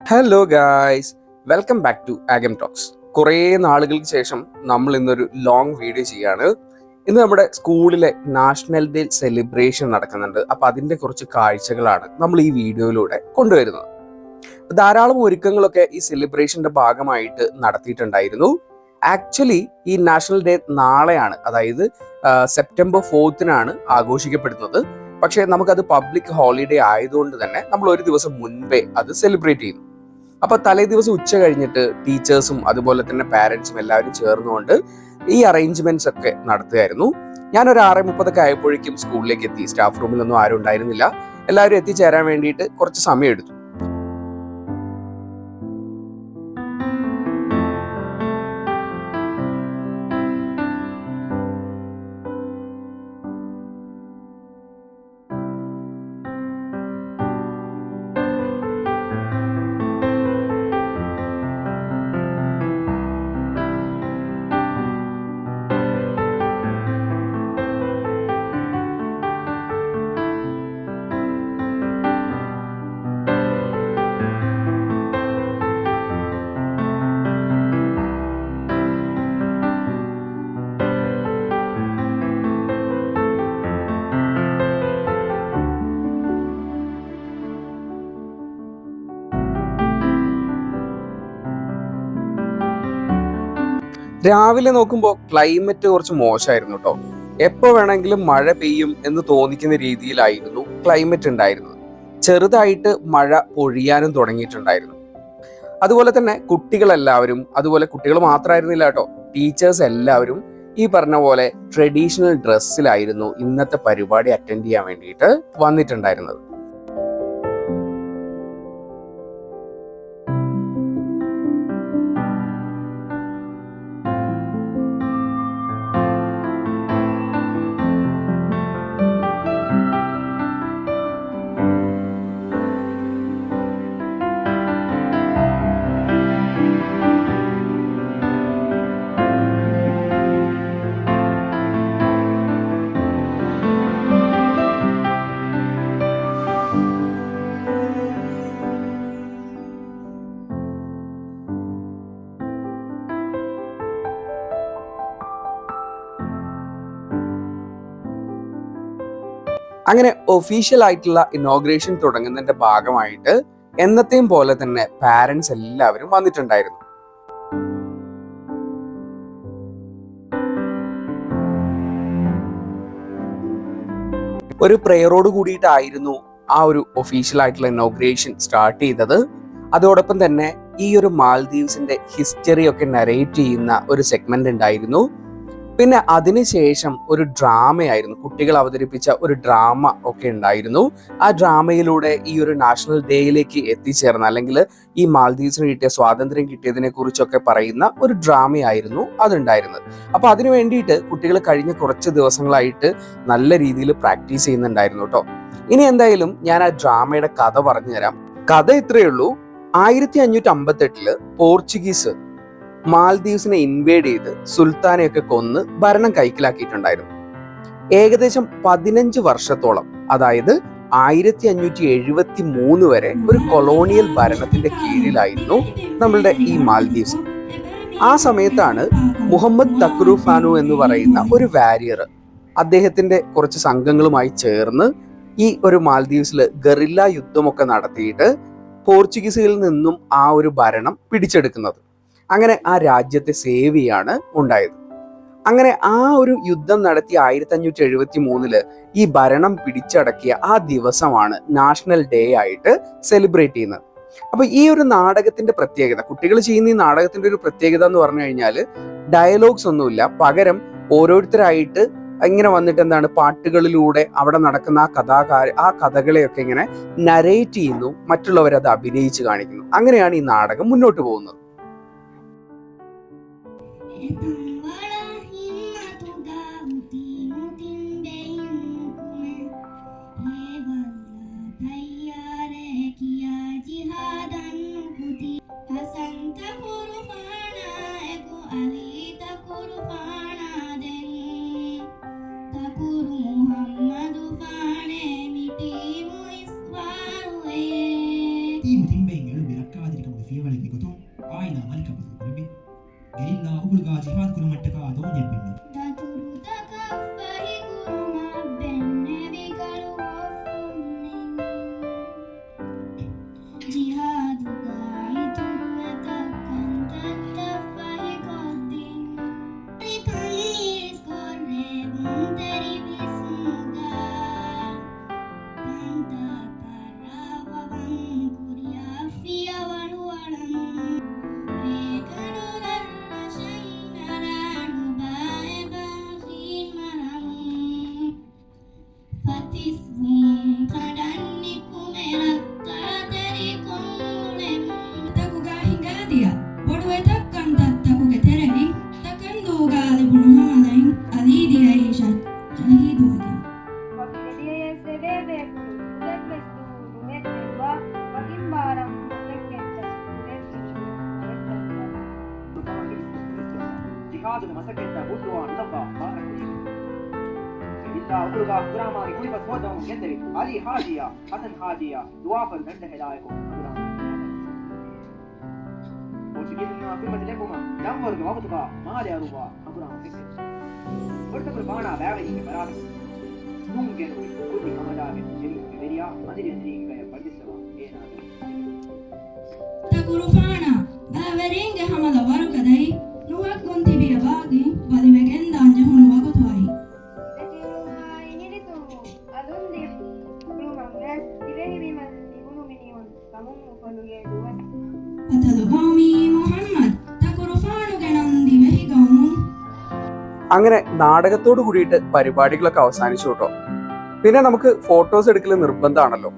Hello guys, welcome back to Aagam talks. കുറേ നാളുകൾക്ക് ശേഷം നമ്മൾ ഇന്നൊരു ലോങ് വീഡിയോ ചെയ്യാണ്. ഇന്ന് നമ്മുടെ സ്കൂളിലെ നാഷണൽ ഡേ സെലിബ്രേഷൻ നടക്കുന്നുണ്ട്. അപ്പൊ അതിന്റെ കുറച്ച് കാഴ്ചകളാണ് നമ്മൾ ഈ വീഡിയോയിലൂടെ കൊണ്ടുവരുന്നത്. ധാരാളം ഒരുക്കങ്ങളൊക്കെ ഈ സെലിബ്രേഷന്റെ ഭാഗമായിട്ട് നടത്തിയിട്ടുണ്ടായിരുന്നു. ആക്ച്വലി ഈ നാഷണൽ ഡേ നാളെയാണ്, അതായത് സെപ്റ്റംബർ 4 ആഘോഷിക്കപ്പെടുന്നത്. പക്ഷേ നമുക്കത് പബ്ലിക് ഹോളിഡേ ആയതുകൊണ്ട് തന്നെ നമ്മൾ ഒരു ദിവസം മുൻപേ അത് സെലിബ്രേറ്റ് ചെയ്യുന്നു. അപ്പൊ തലേ ദിവസം ഉച്ച കഴിഞ്ഞിട്ട് ടീച്ചേഴ്സും അതുപോലെ തന്നെ പാരന്റ്സും എല്ലാവരും ചേർന്നുകൊണ്ട് ഈ അറേഞ്ച്മെന്റ്സ് ഒക്കെ നടത്തുകയായിരുന്നു. ഞാനൊരു 6:30 ആയപ്പോഴേക്കും സ്കൂളിലേക്ക് എത്തി. സ്റ്റാഫ് റൂമിലൊന്നും ആരും ഉണ്ടായിരുന്നില്ല. എല്ലാവരും എത്തിച്ചേരാൻ വേണ്ടിയിട്ട് കുറച്ച് സമയം എടുത്തു. രാവിലെ നോക്കുമ്പോൾ ക്ലൈമറ്റ് കുറച്ച് മോശമായിരുന്നു കേട്ടോ. എപ്പോ വേണമെങ്കിലും മഴ പെയ്യും എന്ന് തോന്നിക്കുന്ന രീതിയിലായിരുന്നു ക്ലൈമറ്റ് ഉണ്ടായിരുന്നത്. ചെറുതായിട്ട് മഴ പൊഴിയാനും തുടങ്ങിയിട്ടുണ്ടായിരുന്നു. അതുപോലെ തന്നെ കുട്ടികളെല്ലാവരും, അതുപോലെ കുട്ടികൾ മാത്രമായിരുന്നില്ല കേട്ടോ, ടീച്ചേഴ്സ് എല്ലാവരും ഈ പറഞ്ഞ പോലെ ട്രഡീഷണൽ ഡ്രസ്സിലായിരുന്നു ഇന്നത്തെ പരിപാടി അറ്റൻഡ് ചെയ്യാൻ വേണ്ടിയിട്ട് വന്നിട്ടുണ്ടായിരുന്നത്. അങ്ങനെ ഒഫീഷ്യൽ ആയിട്ടുള്ള ഇനോഗ്രേഷൻ തുടങ്ങുന്നതിന്റെ ഭാഗമായിട്ട് എന്നത്തെയും പോലെ തന്നെ പാരന്റ്സ് എല്ലാവരും വന്നിട്ടുണ്ടായിരുന്നു. ഒരു പ്രേയറോട് കൂടിയിട്ടായിരുന്നു ആ ഒരു ഒഫീഷ്യൽ ആയിട്ടുള്ള ഇനോഗ്രേഷൻ സ്റ്റാർട്ട് ചെയ്തത്. അതോടൊപ്പം തന്നെ ഈ ഒരു മാൽദീവ്സിന്റെ ഹിസ്റ്ററി ഒക്കെ നരേറ്റ് ചെയ്യുന്ന ഒരു സെഗ്മെന്റ് ഉണ്ടായിരുന്നു. പിന്നെ അതിനുശേഷം ഒരു ഡ്രാമയായിരുന്നു, കുട്ടികൾ അവതരിപ്പിച്ച ഒരു ഡ്രാമ ഒക്കെ ഉണ്ടായിരുന്നു. ആ ഡ്രാമയിലൂടെ ഈ ഒരു നാഷണൽ ഡേയിലേക്ക് എത്തിച്ചേർന്ന, അല്ലെങ്കിൽ ഈ മാൽദീവ്സിന് കിട്ടിയ സ്വാതന്ത്ര്യം കിട്ടിയതിനെ കുറിച്ചൊക്കെ പറയുന്ന ഒരു ഡ്രാമയായിരുന്നു അതുണ്ടായിരുന്നത്. അപ്പൊ അതിനു വേണ്ടിയിട്ട് കുട്ടികൾ കഴിഞ്ഞ കുറച്ച് ദിവസങ്ങളായിട്ട് നല്ല രീതിയിൽ പ്രാക്ടീസ് ചെയ്യുന്നുണ്ടായിരുന്നു കേട്ടോ. ഇനി എന്തായാലും ഞാൻ ആ ഡ്രാമയുടെ കഥ പറഞ്ഞു തരാം. കഥ ഇത്രയേ ഉള്ളൂ. 1558 പോർച്ചുഗീസ് മാൽദീവ്സിനെ ഇൻവേഡ് ചെയ്ത് സുൽത്താനെയൊക്കെ കൊന്ന് ഭരണം കൈക്കലാക്കിയിട്ടുണ്ടായിരുന്നു. ഏകദേശം 15 വർഷത്തോളം, അതായത് 1573 വരെ ഒരു കൊളോണിയൽ ഭരണത്തിന്റെ കീഴിലായിരുന്നു നമ്മളുടെ ഈ മാൽദീവ്സ്. ആ സമയത്താണ് മുഹമ്മദ് തക്രൂഫാനു എന്ന് പറയുന്ന ഒരു വാരിയർ അദ്ദേഹത്തിന്റെ കുറച്ച് സംഘങ്ങളുമായി ചേർന്ന് ഈ ഒരു മാൽദീവ്സിൽ ഗറില്ല യുദ്ധമൊക്കെ നടത്തിയിട്ട് പോർച്ചുഗീസുകളിൽ നിന്നും ആ ഒരു ഭരണം പിടിച്ചെടുക്കുന്നത്. അങ്ങനെ ആ രാജ്യത്തെ സേവ് ചെയ്യാണ് ഉണ്ടായത്. അങ്ങനെ ആ ഒരു യുദ്ധം നടത്തി 1573 ഈ ഭരണം പിടിച്ചടക്കിയ ആ ദിവസമാണ് നാഷണൽ ഡേ ആയിട്ട് സെലിബ്രേറ്റ് ചെയ്യുന്നത്. അപ്പൊ ഈ ഒരു നാടകത്തിന്റെ പ്രത്യേകത, കുട്ടികൾ ചെയ്യുന്ന ഈ നാടകത്തിന്റെ ഒരു പ്രത്യേകത എന്ന് പറഞ്ഞു കഴിഞ്ഞാൽ ഡയലോഗ്സ് ഒന്നുമില്ല. പകരം ഓരോരുത്തരായിട്ട് ഇങ്ങനെ വന്നിട്ട് എന്താണ്, പാട്ടുകളിലൂടെ അവിടെ നടക്കുന്ന ആ കഥകളെയൊക്കെ ഇങ്ങനെ നരേറ്റ് ചെയ്യുന്നു, മറ്റുള്ളവരത് അഭിനയിച്ച് കാണിക്കുന്നു. അങ്ങനെയാണ് ഈ നാടകം മുന്നോട്ട് പോകുന്നത്. ഈ മുതിമ്പെങ്കിലും വിലക്കാതിരിക്കും feewaliki goto aina malika budu kulbi gerilla ubulga jihad kurumatta ka do jebbinni jihad masaketta budwa nutaka barakuri gerilla ubulga gurama kulli baswadam gendari ali hajiya hasan hajiya duafal danda hilayko gurama Portuguese firma telefoma damwarga wabtuka maale aruwa gurama fikke portabur baana baaveni ke barami nungenu kulli kamadave jeri veriya madiri ndringa padisava ena takurufana baaveringe hamala warukadai nuwak gonti biya baagi balivegen danja hunu wagotuai Atalugomi Muhammad takurufanu genandi vehigamu അങ്ങനെ നാടകത്തോട് കൂടിയിട്ട് പരിപാടികളൊക്കെ അവസാനിച്ചു കേട്ടോ. പിന്നെ നമുക്ക് photos എടുക്കൽ നിർബന്ധമാണല്ലോ.